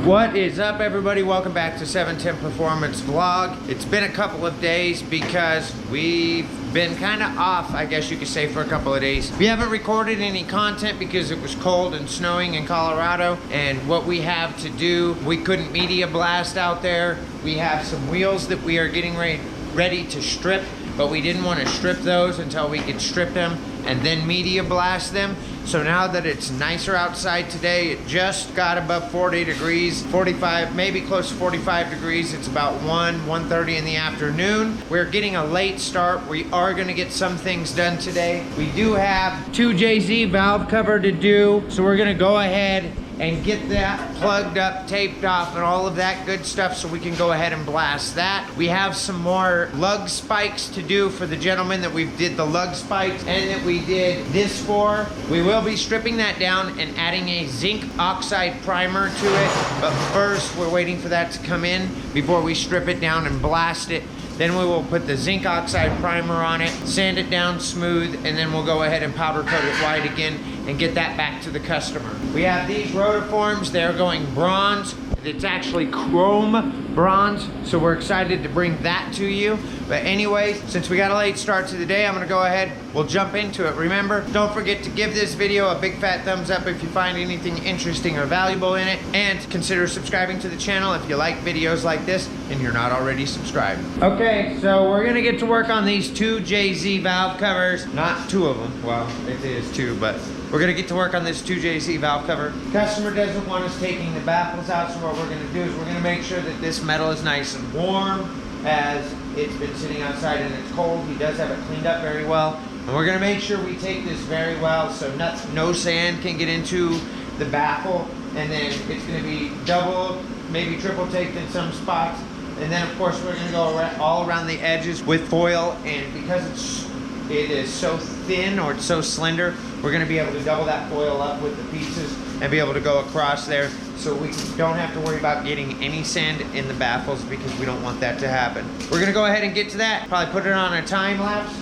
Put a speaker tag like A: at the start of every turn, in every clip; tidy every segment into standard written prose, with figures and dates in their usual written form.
A: What is up, everybody? Welcome back to 710 Performance Vlog. It's been a couple of days because we've been kind of off, I guess you could say, for a couple of days. We haven't recorded any content because it was cold and snowing in Colorado, and what we have to do, we couldn't media blast out there. We have some wheels that we are getting ready to strip, but we didn't want to strip those until we could strip them and then media blast them. So now that it's nicer outside today, it just got above 40 degrees, 45, maybe close to 45 degrees. It's about 1:30 in the afternoon. We're getting a late start. We are gonna get some things done today. We do have 2 JZ valve cover to do. So we're gonna go ahead and get that plugged up, taped off, and all of that good stuff so we can go ahead and blast that. We have some more lug spikes to do for the gentleman that we did the lug spikes and that we did this for. We will be stripping that down and adding a zinc oxide primer to it, but first we're waiting for that to come in before we strip it down and blast it. Then we will put the zinc oxide primer on it, sand it down smooth, and then we'll go ahead and powder coat it white again and get that back to the customer. We have these rotiforms. They're going bronze. It's actually chrome bronze, so we're excited to bring that to you. But anyway, since we got a late start to the day, I'm gonna go ahead, we'll jump into it. Remember, don't forget to give this video a big fat thumbs up if you find anything interesting or valuable in it, and consider subscribing to the channel if you like videos like this and you're not already subscribed. Okay, so we're gonna get to work on these 2 JZ valve covers. Not 2 of them, well, it is 2, but we're gonna get to work on this 2 JZ valve cover. Customer doesn't want us taking the baffles out, so what we're gonna do is we're gonna make sure that this metal is nice and warm as it's been sitting outside and it's cold. He does have it cleaned up very well. And we're gonna make sure we take this very well so no sand can get into the baffle. And then it's gonna be double, maybe triple taped in some spots. And then of course we're gonna go all around the edges with foil, and because it is so thin, or it's so slender, we're going to be able to double that foil up with the pieces and be able to go across there, so we don't have to worry about getting any sand in the baffles, because we don't want that to happen. We're going to go ahead and get to that, probably put it on a time lapse.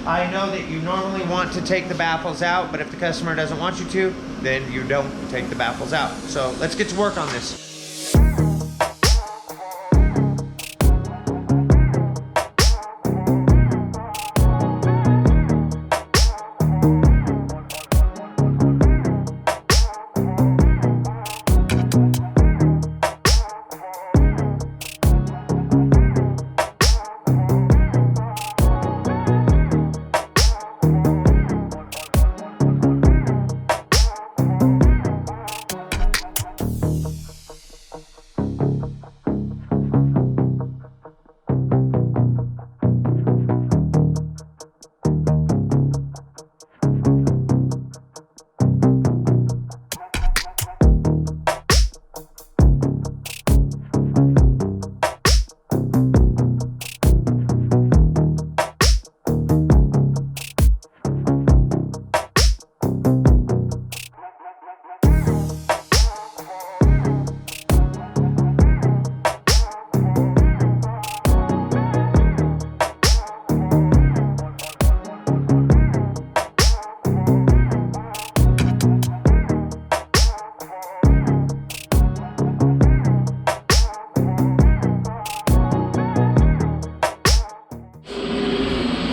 A: I know that you normally want to take the baffles out, but if the customer doesn't want you to, then you don't take the baffles out. So let's get to work on this.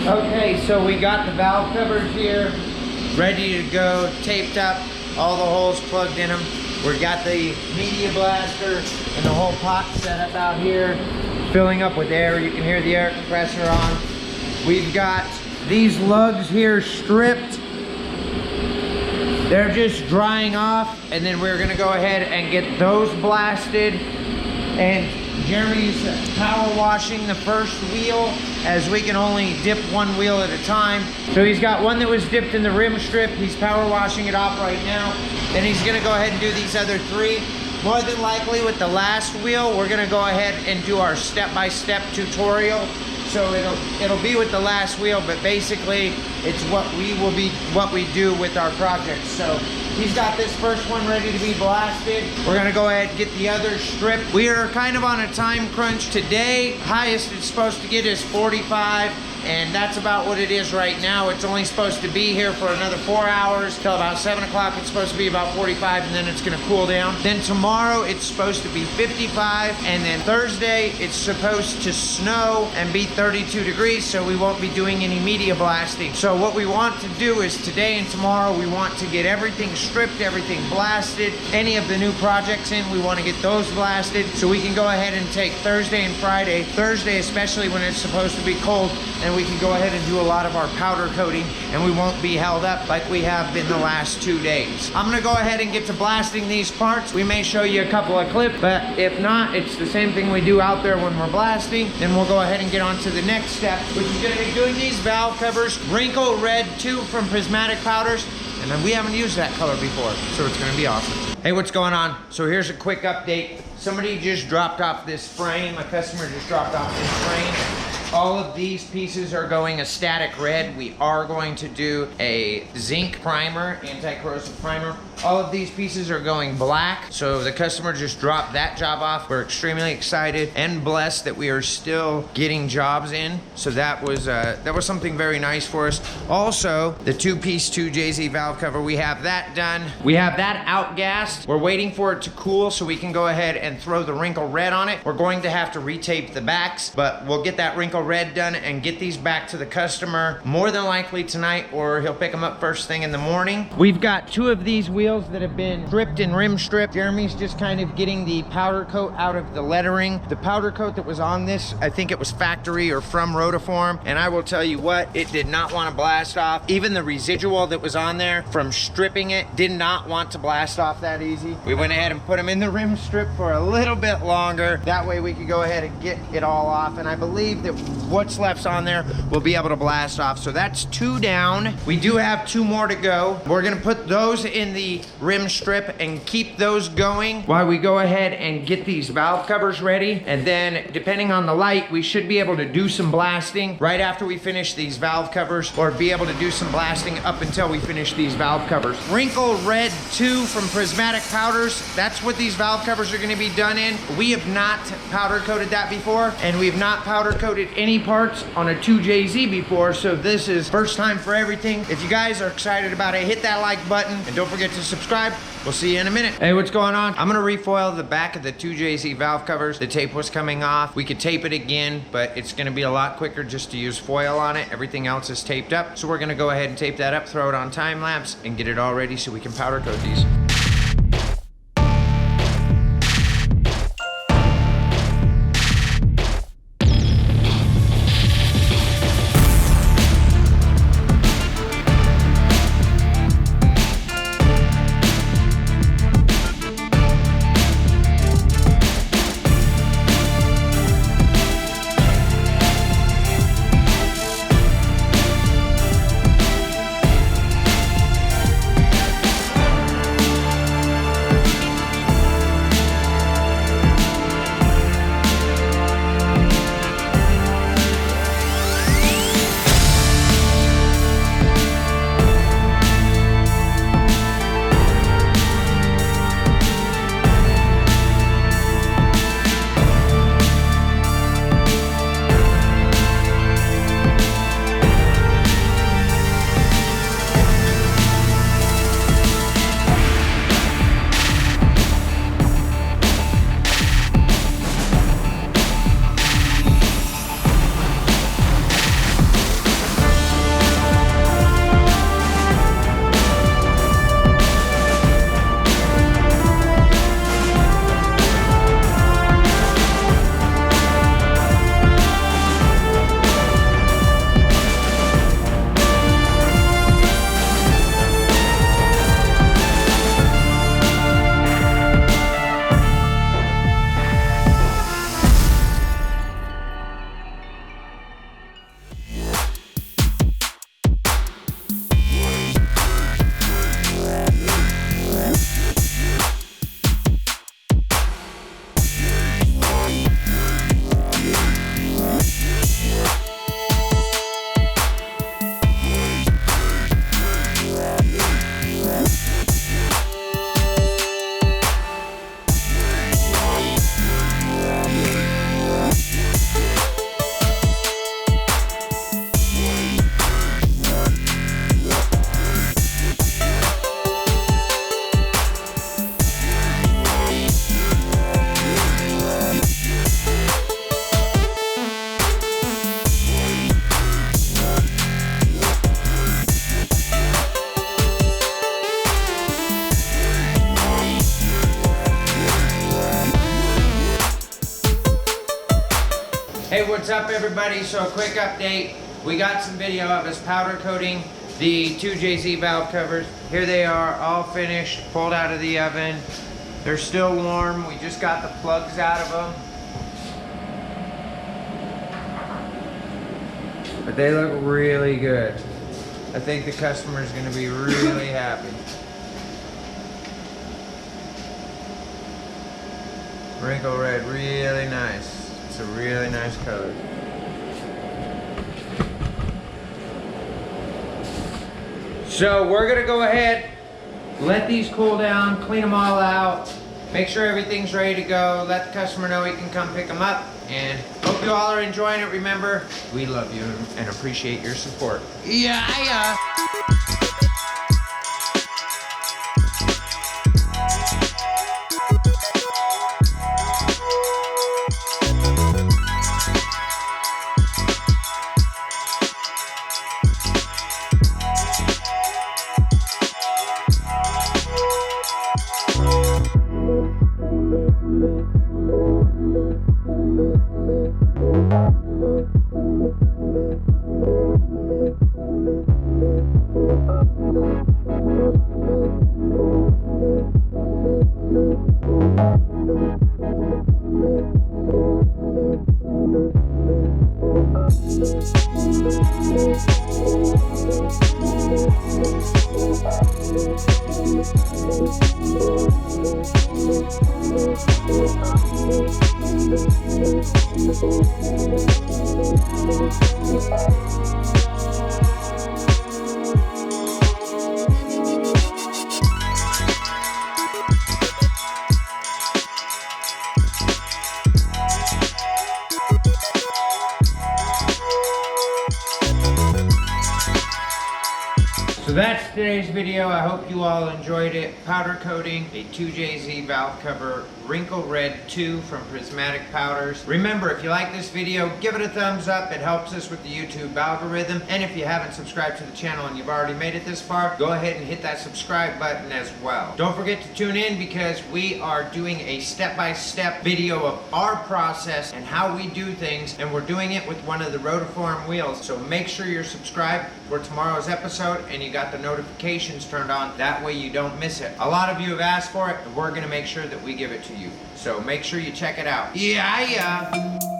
A: Okay, so we got the valve covers here, ready to go, taped up, all the holes plugged in them. We got the media blaster and the whole pot set up out here, filling up with air. You can hear the air compressor on. We've got these lugs here stripped. They're just drying off, and then we're gonna go ahead and get those blasted. And Jeremy's power washing the first wheel, as we can only dip one wheel at a time. So he's got one that was dipped in the rim strip. He's power washing it off right now. Then he's gonna go ahead and do these other 3. More than likely with the last wheel, we're gonna go ahead and do our step-by-step tutorial. So it'll be with the last wheel, but basically It's what we do with our projects. So he's got this first one ready to be blasted. We're gonna go ahead and get the other strip. We are kind of on a time crunch today. Highest it's supposed to get is 45. And that's about what it is right now. It's only supposed to be here for another 4 hours till about 7 o'clock. It's supposed to be about 45, and then it's gonna cool down. Then tomorrow it's supposed to be 55, and then Thursday it's supposed to snow and be 32 degrees, so we won't be doing any media blasting. So what we want to do is today and tomorrow we want to get everything stripped, everything blasted. Any of the new projects in, we want to get those blasted so we can go ahead and take Thursday and Friday. Thursday especially when it's supposed to be cold, and we can go ahead and do a lot of our powder coating, and we won't be held up like we have been the last 2 days. I'm gonna go ahead and get to blasting these parts. We may show you a couple of clips, but if not, it's the same thing we do out there when we're blasting. Then we'll go ahead and get on to the next step, which is gonna be doing these valve covers. Wrinkle Red 2 from Prismatic Powders. And then we haven't used that color before, so it's gonna be awesome. Hey, what's going on? So here's a quick update. Somebody just dropped off this frame. A customer just dropped off this frame. All of these pieces are going a static red. We are going to do a zinc primer, anti-corrosive primer. All of these pieces are going black. So the customer just dropped that job off. We're extremely excited and blessed that we are still getting jobs in. So that was something very nice for us. Also, the 2-piece 2JZ valve cover, we have that done. We have that outgassed. We're waiting for it to cool so we can go ahead and throw the Wrinkle Red on it. We're going to have to retape the backs, but we'll get that Wrinkle Red done and get these back to the customer more than likely tonight, or he'll pick them up first thing in the morning. We've got 2 of these wheels that have been stripped and rim stripped. Jeremy's just kind of getting the powder coat out of the lettering. The powder coat that was on this, I think it was factory or from Rotiform, and I will tell you what, it did not want to blast off. Even the residual that was on there from stripping it did not want to blast off that easy. We went ahead and put them in the rim strip for a little bit longer. That way we could go ahead and get it all off, and I believe that what's left on there will be able to blast off. So that's 2 down. We do have 2 more to go. We're gonna put those in the rim strip and keep those going while we go ahead and get these valve covers ready. And then depending on the light, we should be able to do some blasting right after we finish these valve covers, or be able to do some blasting up until we finish these valve covers. Wrinkle Red 2 from Prismatic Powders, that's what these valve covers are gonna be done in. We have not powder coated that before, and we've not powder coated any parts on a 2JZ before, so this is first time for everything. If you guys are excited about it, hit that like button, and don't forget to subscribe. We'll see you in a minute. Hey, what's going on? I'm gonna refoil the back of the 2JZ valve covers. The tape was coming off. We could tape it again, but it's gonna be a lot quicker just to use foil on it. Everything else is taped up, so we're gonna go ahead and tape that up, throw it on time lapse, and get it all ready so we can powder coat these. Hey, what's up everybody? So quick update. We got some video of us powder coating the 2JZ valve covers. Here they are, all finished, pulled out of the oven. They're still warm. We just got the plugs out of them. But they look really good. I think the customer's gonna be really happy. Wrinkle red, really nice. It's a really nice color. So we're gonna go ahead, let these cool down, clean them all out, make sure everything's ready to go, let the customer know he can come pick them up, and hope you all are enjoying it. Remember, we love you and appreciate your support. Yeah. So that's today's video. I hope you all enjoyed it. Powder coating a 2JZ valve cover Wrinkle Red 2 from Prismatic Powders. Remember, if you like this video, give it a thumbs up. It helps us with the YouTube algorithm. And if you haven't subscribed to the channel and you've already made it this far, go ahead and hit that subscribe button as well. Don't forget to tune in because we are doing a step-by-step video of our process and how we do things, and we're doing it with one of the Rotiform wheels. So make sure you're subscribed for tomorrow's episode and you got the notifications turned on. That way you don't miss it. A lot of you have asked for it, and we're gonna make sure that we give it to you. So make sure you check it out. Yeah.